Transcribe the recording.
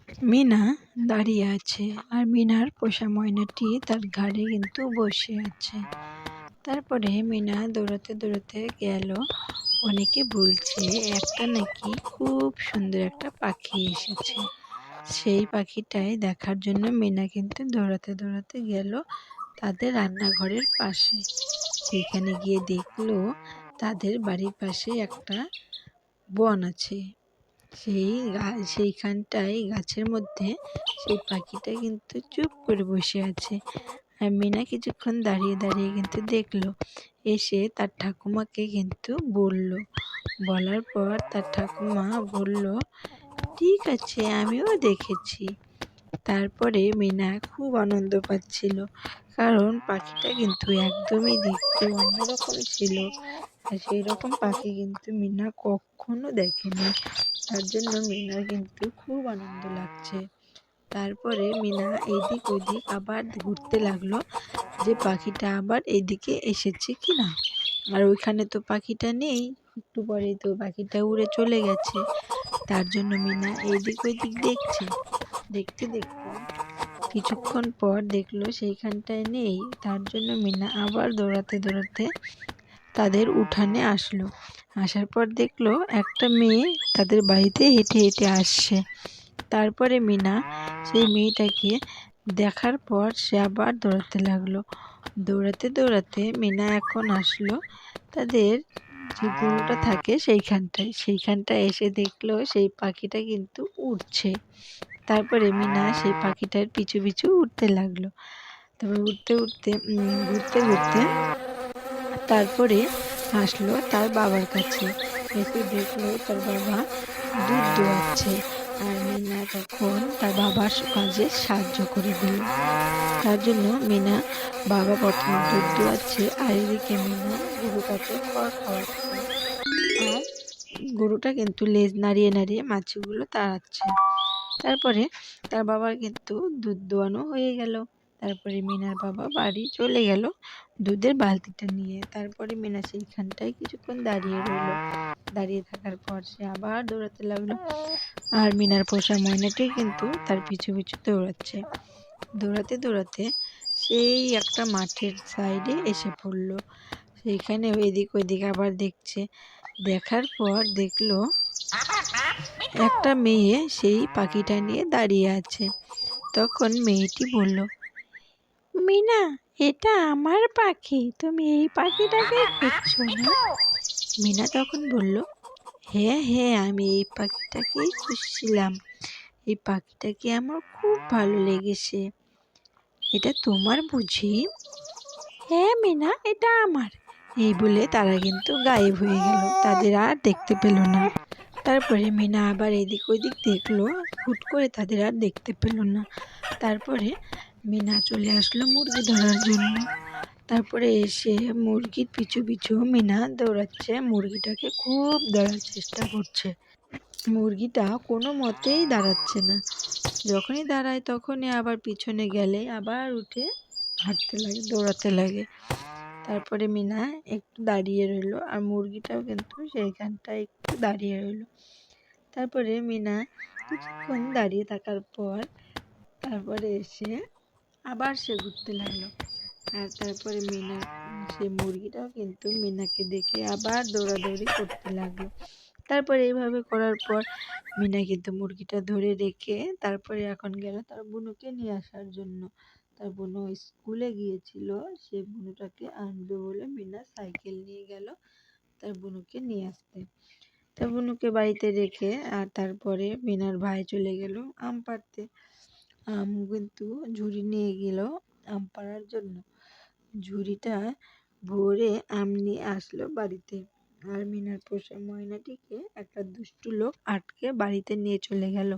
মিনা দাঁড়িয়ে আছে আর মিনার পোষা ময়নাটি তার ঘাড়ে কিন্তু বসে আছে। তারপরে মিনা দৌড়াতে দৌড়াতে গেল। অনেকে বলছে একটা নাকি খুব সুন্দর একটা পাখি এসেছে। সেই পাখিটাই দেখার জন্য মিনা কিন্তু দৌড়াতে দৌড়াতে গেল তাদের রান্নাঘরের পাশে। সেইখানে গিয়ে দেখলো তাদের বাড়ির পাশে একটা বন আছে। সেইখানটায় গাছের মধ্যে সেই পাখিটা কিন্তু চুপ করে বসে আছে। আর মিনা কিছুক্ষণ দাঁড়িয়ে দাঁড়িয়ে কিন্তু দেখলো। এসে তার ঠাকুমাকে কিন্তু বলল। বলার পর তার ঠাকুমা বলল, ঠিক আছে, আমিও দেখেছি। তারপরে মিনা খুব আনন্দ পাচ্ছিল, কারণ পাখিটা কিন্তু একদমই দেখতে অন্যরকম ছিল। আর সেই রকম পাখি কিন্তু মিনা কখনো দেখেনি। তার জন্য মিনার কিন্তু খুব আনন্দ লাগছে। তারপরে মিনা এদিক ওদিক আবার ঘুরতে লাগলো যে পাখিটা আবার এদিকে এসেছে কিনা। আর ওইখানে তো পাখিটা নেই, একটু পরেই তো পাখিটা উড়ে চলে গেছে। তার জন্য মিনা এইদিক ওইদিক দেখছে। দেখতে দেখতে কিছুক্ষণ পর দেখলো সেইখানটায় নেই। তার জন্য মিনা আবার দৌড়াতে দৌড়াতে তাদের উঠানে আসলো। আসার পর দেখলো একটা মেয়ে তাদের বাড়িতে হেঁটে হেঁটে আসছে। তারপরে মিনা সেই মেয়েটাকে দেখার পর সে আবার দৌড়াতে লাগলো। দৌড়াতে দৌড়াতে মিনা এখন আসলো তাদের যে গরুটা থাকে সেইখানটায় এসে দেখলো সেই পাখিটা কিন্তু উড়ছে। তারপরে মিনা সেই পাখিটার পিছু পিছু উঠতে লাগলো। তারপর উঠতে উঠতে ঘুরতে ঘুরতে তারপরে আসলো তার বাবার কাছে। এসে দেখলো তার বাবা দুধ দোয়াচ্ছে। আর মিনা তখন তার বাবার কাজে সাহায্য করে দিল। তার জন্য মিনা বাবা প্রথমে দুধ দোয়াচ্ছে আর এদিকে মিনা গরুটাকে খড় খাওয়াচ্ছে। আর গরুটা কিন্তু লেজ নাড়িয়ে নাড়িয়ে মাছিগুলো তাড়াচ্ছে। তারপরে তার বাবার কিন্তু দুধ দোয়ানো হয়ে গেল। তারপরে মিনার বাবা বাড়ি চলে গেল দুধের বালতিটা নিয়ে। তারপরে মিনা সেইখানটায় কিছুক্ষণ দাঁড়িয়ে রইল। দাঁড়িয়ে থাকার পর সে আবার দৌড়াতে লাগলো। আর মিনার পোষা ময়নাটি কিন্তু তার পিছু পিছু দৌড়াচ্ছে। দৌড়াতে দৌড়াতে সেই একটা মাঠের সাইডে এসে পড়লো। সেইখানে এদিক ওইদিক আবার দেখছে। দেখার পর দেখলো একটা মেয়ে সেই পাখিটা নিয়ে দাঁড়িয়ে আছে। তখন মেয়েটি বলল, মিনা, এটা আমার পাখি, তুমি এই পাখিটাকে খুঁজছো না? মিনা তখন বলল, হ্যাঁ হ্যাঁ, আমি এই পাখিটাকেই খুঁজছিলাম। এই পাখিটাকে আমার খুব ভালো লেগেছে। এটা তোমার বুঝি? হ্যাঁ মিনা, এটা আমার। এই বলে তারা কিন্তু গায়েব হয়ে গেল, তাদের আর দেখতে পেল না। তারপরে মিনা আবার এদিক ওদিক দেখলো, হুট করে তাদের আর দেখতে পেল না। তারপরে মিনা চলে আসলো মুরগি ধরার জন্য। তারপরে এসে মুরগির পিছু পিছু মিনা দৌড়াচ্ছে, মুরগিটাকে খুব ধরার চেষ্টা করছে। মুরগিটা কোনো মতেই দাঁড়াচ্ছে না। যখনই দাঁড়ায় তখনই আবার পিছনে গেলে আবার উঠে হাঁটতে লাগে, দৌড়াতে লাগে। তারপরে মিনা একটু দাঁড়িয়ে রইল আর মুরগিটাও কিন্তু সেইখানটায় একটু দাঁড়িয়ে রইল। তারপরে মিনা কিছুক্ষণ দাঁড়িয়ে থাকার পর তারপরে এসে আবার সে ঘুরতে লাগলো। আর তারপরে মিনার সেই মুরগিটাও কিন্তু মিনাকে দেখে আবার দৌড়াদৌড়ি করতে লাগলো। তারপরে এইভাবে করার পর মিনা কিন্তু মুরগিটা ধরে রেখে তারপরে এখন গেল তার বুনুকে নিয়ে আসার জন্য। তার বুনু স্কুলে গিয়েছিল, সে বুনুটাকে আনবে বলে মিনা সাইকেল নিয়ে গেল তার বুনুকে নিয়ে আসতে। তার বুনুকে বাড়িতে রেখে আর তারপরে মিনার ভাই চলে গেল আম পাড়তে। আম কিন্তু ঝুড়ি নিয়ে গেল আম পাড়ার জন্য। ঝুড়িটা ভরে আম নিয়ে আসলো বাড়িতে। আর মিনার পোষা ময়নাটিকে একটা দুষ্টু লোক আটকে বাড়িতে নিয়ে চলে গেল।